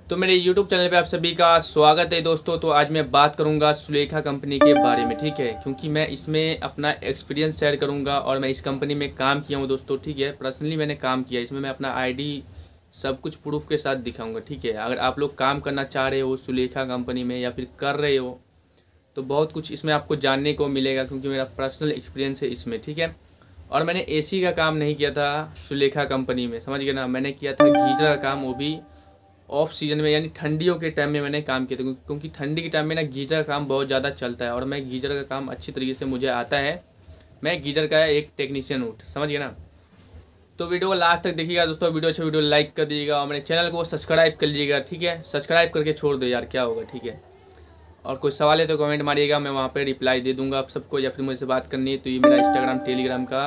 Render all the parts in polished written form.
तो मेरे YouTube channel पे आप सभी का स्वागत है दोस्तों। तो आज मैं बात करूंगा सुलेखा कंपनी के बारे में, ठीक है, क्योंकि मैं इसमें अपना एक्सपीरियंस शेयर करूंगा और मैं इस कंपनी में काम किया हूं दोस्तों, ठीक है। पर्सनली मैंने काम किया, इसमें मैं अपना आईडी सब कुछ प्रूफ के साथ दिखाऊंगा, ठीक है। अगर आप लोग काम करना चाह रहे हो सुलेखा कंपनी में या फिर कर रहे हो तो बहुत कुछ इसमें आपको जानने को मिलेगा, क्योंकि मेरा पर्सनल एक्सपीरियंस है इसमें, ठीक है। और मैंने एसी का काम नहीं किया था सुलेखा कंपनी में, समझ गए ना। मैंने किया था गीजर का काम, वो भी ऑफ सीजन में, यानी ठंडियों के टाइम में मैंने काम किया था, क्योंकि ठंडी के टाइम में ना गीजर का काम बहुत ज़्यादा चलता है और मैं गीजर का काम अच्छी तरीके से मुझे आता है। मैं गीजर का एक टेक्नीशियन हूँ, समझ गए ना। तो वीडियो को लास्ट तक देखिएगा दोस्तों। वीडियो अच्छा वीडियो लाइक कर दीजिएगा और मेरे चैनल को सब्सक्राइब कर लीजिएगा, ठीक है। सब्सक्राइब करके छोड़ दो यार, क्या होगा, ठीक है। और कोई सवाल है तो कमेंट मारिएगा, मैं वहाँ पे रिप्लाई दे दूंगा आप सबको। या फिर मुझसे बात करनी है तो ये मेरा इंस्टाग्राम टेलीग्राम का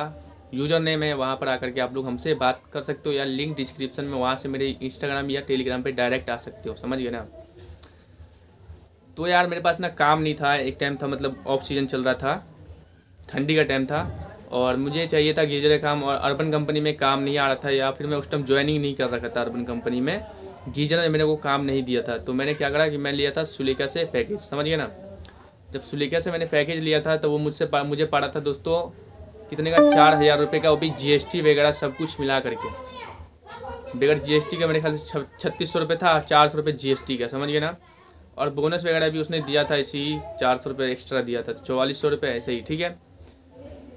यूज़र नेम है, वहाँ पर आकर के आप लोग हमसे बात कर सकते हो, या लिंक डिस्क्रिप्शन में, वहाँ से मेरे इंस्टाग्राम या टेलीग्राम पे डायरेक्ट आ सकते हो, समझ गए ना। तो यार मेरे पास ना काम नहीं था, एक टाइम था, मतलब ऑफ सीजन चल रहा था, ठंडी का टाइम था और मुझे चाहिए था गीजर का काम, और अर्बन कंपनी में काम नहीं आ रहा था, या फिर मैं उस टाइम ज्वाइनिंग नहीं कर रखा था अर्बन कंपनी में। गीजर ने मेरे को काम नहीं दिया था, तो मैंने क्या करा कि मैं लिया था सुलेखा से पैकेज, समझ गए ना। जब सुलेखा से मैंने पैकेज लिया था तो वो मुझे पड़ा था दोस्तों कितने का, 4,000 रुपये का, वो भी जीएसटी वगैरह सब कुछ मिला करके। बगैर जीएसटी का मेरे ख्याल से 3600 रुपये था, 400 रुपये जीएसटी का, समझ गए ना। और बोनस वगैरह भी उसने दिया था, इसी 400 रुपये एक्स्ट्रा दिया था, 4400 रुपये ऐसे ही, ठीक है।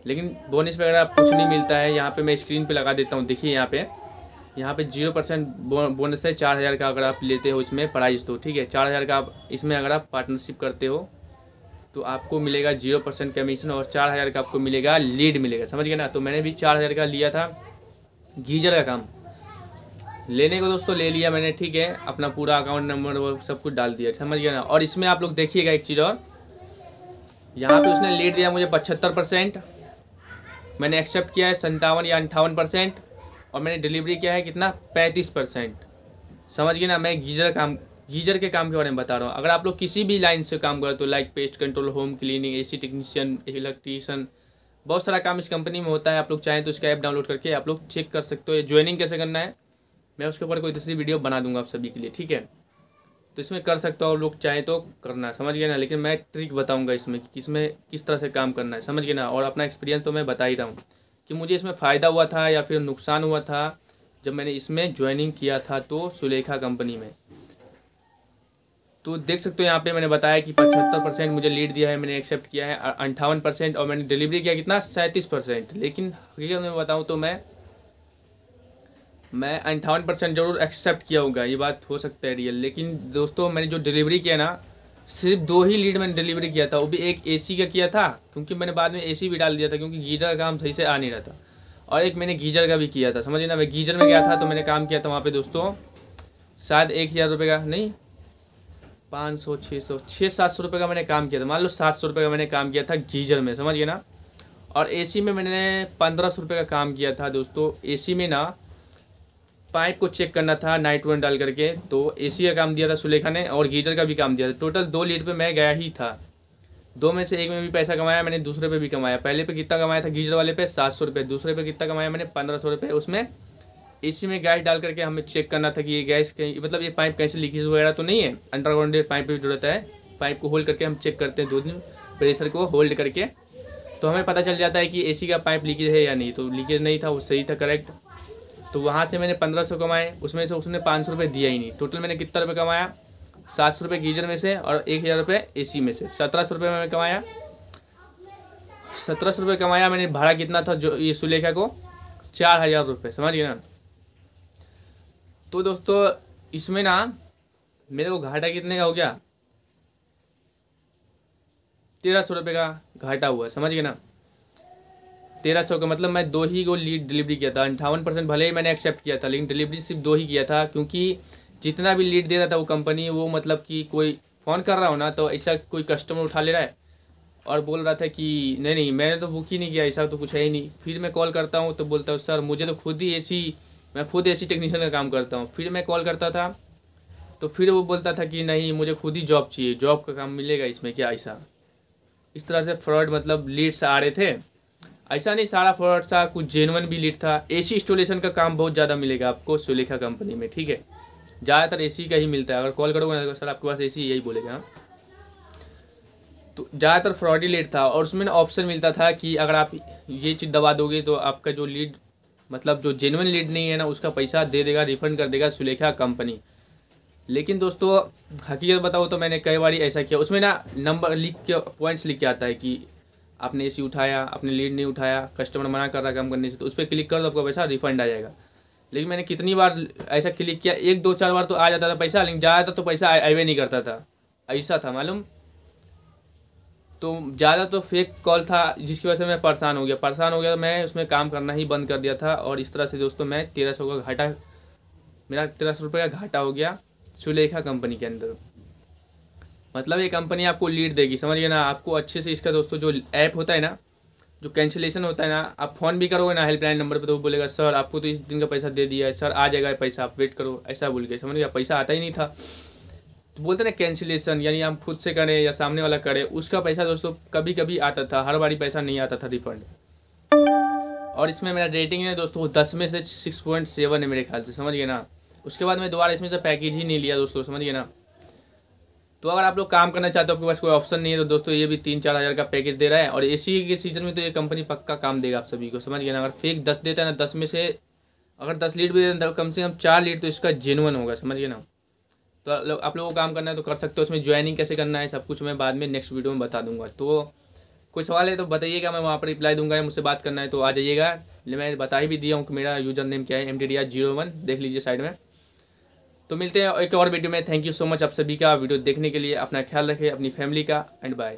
लेकिन बोनस वगैरह कुछ नहीं मिलता है। यहाँ पे मैं स्क्रीन पे लगा देता हूँ, देखिए यहाँ पे 0% बोनस है 4,000 का, अगर आप लेते हो इसमें प्राइस तो, ठीक है। 4,000 का आप इसमें अगर आप पार्टनरशिप करते हो तो आपको मिलेगा 0% कमीशन, और 4,000 का आपको मिलेगा लीड मिलेगा, समझ गए ना। तो मैंने भी 4,000 का लिया था गीजर का काम। लेने को दोस्तों ले लिया मैंने, ठीक है, अपना पूरा अकाउंट नंबर वो सब कुछ डाल दिया, समझ गया ना। और इसमें आप लोग देखिएगा एक चीज़ और, यहाँ पे उसने लीड दिया मुझे 75%, मैंने एक्सेप्ट किया है 57 या 58%, और मैंने डिलीवरी किया है कितना, 35%, समझ गए ना। मैं गीजर के काम के बारे में बता रहा हूँ। अगर आप लोग किसी भी लाइन से काम करते हो, like pest control, home cleaning, AC technician, electrician, बहुत सारा काम इस कंपनी में होता है। आप लोग चाहें तो इसका ऐप डाउनलोड करके आप लोग चेक कर सकते हो। ज्वाइनिंग कैसे करना है मैं उसके ऊपर कोई दूसरी वीडियो बना दूंगा आप सभी के लिए, ठीक है। तो इसमें कर सकते हो, लोग चाहें तो करना, समझ गए ना। लेकिन मैं ट्रिक बताऊँगा इसमें कि इसमें किस तरह से काम करना है, समझ गए ना। और अपना एक्सपीरियंस तो मैं बता ही रहा हूँ कि मुझे इसमें फ़ायदा हुआ था या फिर नुकसान हुआ था जब मैंने इसमें ज्वाइनिंग किया था तो सुलेखा कंपनी में। तो देख सकते हो यहाँ पे मैंने बताया कि 75% मुझे लीड दिया है, मैंने एक्सेप्ट किया है 58%, और मैंने डिलीवरी किया कितना, 37%। लेकिन हकीकत में बताऊँ तो मैं 58% जरूर एक्सेप्ट किया होगा, ये बात हो सकता है रियल। लेकिन दोस्तों मैंने जो डिलीवरी किया ना, सिर्फ 2 ही लीड मैंने डिलीवरी किया था, वो भी एक एसी का किया था, क्योंकि मैंने बाद में एसी भी डाल दिया था, क्योंकि गीजर का काम सही से आ नहीं रहा था। और एक मैंने गीजर का भी किया था, समझिए ना। मैं गीजर में गया था तो मैंने काम किया था वहाँ पे दोस्तों, शायद 1,000 रुपये का नहीं, 500 600 600-700 रुपये का मैंने काम किया था, मान लो 700 रुपये का मैंने काम किया था गीजर में, समझ गए ना। और एसी में मैंने 1,500 रुपये का काम किया था दोस्तों। एसी में ना पाइप को चेक करना था नाइट वन डाल करके, तो एसी का काम दिया था सुलेखा ने, और गीजर का भी काम दिया था। टोटल 2 लीड पे मैं गया ही था, 2 में से एक में भी पैसा कमाया मैंने, दूसरे पे भी कमाया। पहले पे कितना कमाया था गीजर वाले पे, 700 रुपये, दूसरे पे कितना कमाया मैंने, 1,500 रुपये। उसमें एसी में गैस डाल करके हमें चेक करना था कि ये गैस कहीं, मतलब ये पाइप कैसे लीकेज वगैरह तो नहीं है। अंडरग्राउंड पाइप की जरूरत है, पाइप को होल्ड करके हम चेक करते हैं 2 दिन प्रेशर को होल्ड करके, तो हमें पता चल जाता है कि एसी का पाइप लीकेज है या नहीं। तो लीकेज नहीं था, वो सही था, करेक्ट। तो वहाँ से मैंने 1,500 कमाए, उसमें से उसने 500 रुपये दिया ही नहीं। टोटल मैंने कितना रुपये कमाया, 700 रुपये गीजर में से और 1,000 रुपये एसी में से, 1,700 रुपये मैंने कमाया। 1,700 रुपये कमाया मैंने। भाड़ा कितना था जो ये सुलेखा को, 4,000 रुपये, समझ गए ना। तो दोस्तों इसमें ना मेरे को घाटा कितने का हो गया, 1,300 रुपये का घाटा हुआ, समझ गए ना। 1,300 का मतलब मैं 2 ही को लीड डिलीवरी किया था। 58% भले ही मैंने एक्सेप्ट किया था, लेकिन डिलीवरी सिर्फ 2 ही किया था, क्योंकि जितना भी लीड दे रहा था वो कंपनी, वो मतलब कि कोई फ़ोन कर रहा हो ना तो ऐसा कोई कस्टमर उठा ले रहा है और बोल रहा था कि नहीं नहीं मैंने तो बुक ही नहीं किया, ऐसा तो कुछ है ही नहीं। फिर मैं कॉल करता हूँ तो बोलता हूँ सर मुझे तो खुद ही एसी, मैं खुद एसी टेक्नीशियन का काम करता हूँ। फिर मैं कॉल करता था तो फिर वो बोलता था कि नहीं मुझे खुद ही जॉब चाहिए, जॉब का काम मिलेगा इसमें क्या, ऐसा इस तरह से फ्रॉड, मतलब लीड्स आ रहे थे। ऐसा नहीं सारा फ्रॉड था, कुछ जेन्युइन भी लीड था। एसी इंस्टॉलेशन का काम बहुत ज़्यादा मिलेगा आपको सुलेखा कंपनी में, ठीक है। ज़्यादातर एसी का ही मिलता है। अगर कॉल करोगे ना तो सर आपके पास एसी, यही बोलेगा। हाँ, तो ज़्यादातर फ्रॉडी लीड था और उसमें ना ऑप्शन मिलता था कि अगर आप ये चीज़ दबा दोगे तो आपका जो लीड, मतलब जो जेन्युइन लीड नहीं है ना, उसका पैसा दे देगा, रिफंड कर देगा सुलेखा कंपनी। लेकिन दोस्तों हकीकत बताओ तो मैंने कई बार ऐसा किया। उसमें ना नंबर लिख के, पॉइंट्स लिख के आता है कि आपने एसी उठाया, आपने लीड नहीं उठाया, कस्टमर मना कर रहा काम करने से, तो उस पर क्लिक कर दो, आपका पैसा रिफंड आ जाएगा। लेकिन मैंने कितनी बार ऐसा क्लिक किया, 1 2 4 बार तो आ जाता था पैसा, लेकिन ज़्यादा तो पैसा आए नहीं करता था, ऐसा था मालूम। तो ज़्यादा तो फेक कॉल था, जिसकी वजह से मैं परेशान हो गया। मैं उसमें काम करना ही बंद कर दिया था और इस तरह से दोस्तों मैं 1300 का घाटा, मेरा 1300 रुपये का घाटा हो गया सुलेखा कंपनी के अंदर। मतलब ये कंपनी आपको लीड देगी, समझिए ना। आपको अच्छे से इसका दोस्तों जो ऐप होता है ना, जो कैंसिलेशन होता है ना, आप फ़ोन भी करोगे ना हेल्पलाइन नंबर पे तो वो बोलेगा सर आपको तो इस दिन का पैसा दे दिया है, सर आ जाएगा पैसा, आप वेट करो, ऐसा बोल के, समझ गया। पैसा आता ही नहीं था। तो बोलते ना कैंसिलेशन, यानी हम खुद से करें या सामने वाला करे, उसका पैसा दोस्तों कभी कभी आता था, हर बारी पैसा नहीं आता था रिफंड। और इसमें मेरा रेटिंग है दोस्तों 10 में से 6.7 है मेरे ख्याल से, समझ गए ना। उसके बाद मैं दोबारा इसमें से पैकेज ही नहीं लिया दोस्तों, समझ गए ना। तो अगर आप लोग काम करना चाहते हो, आपके पास कोई ऑप्शन नहीं है, तो दोस्तों ये भी 3-4 हज़ार का पैकेज दे रहा है। और एसी के सीजन में तो ये कंपनी पक्का काम देगा आप सभी को, समझ गए ना। अगर फेक 10 देता है ना, 10 में से अगर 10 लीड भी देता है तो कम से कम 4 लीड तो इसका जेन्युइन होगा, समझ गए ना। तो आप लोगों को काम करना है तो कर सकते हो। उसमें ज्वाइनिंग कैसे करना है सब कुछ मैं बाद में नेक्स्ट वीडियो में बता दूंगा। तो कोई सवाल है तो बताइएगा, मैं वहाँ पर रिप्लाई दूंगा। या मुझसे बात करना है तो आ जाइएगा। मैं बता ही भी दिया हूँ कि मेरा यूज़र नेम क्या है, MTDR01, देख लीजिए साइड में। तो मिलते हैं एक और वीडियो में। थैंक यू सो मच आप सभी का वीडियो देखने के लिए। अपना ख्याल रखें, अपनी फैमिली का, एंड बाय।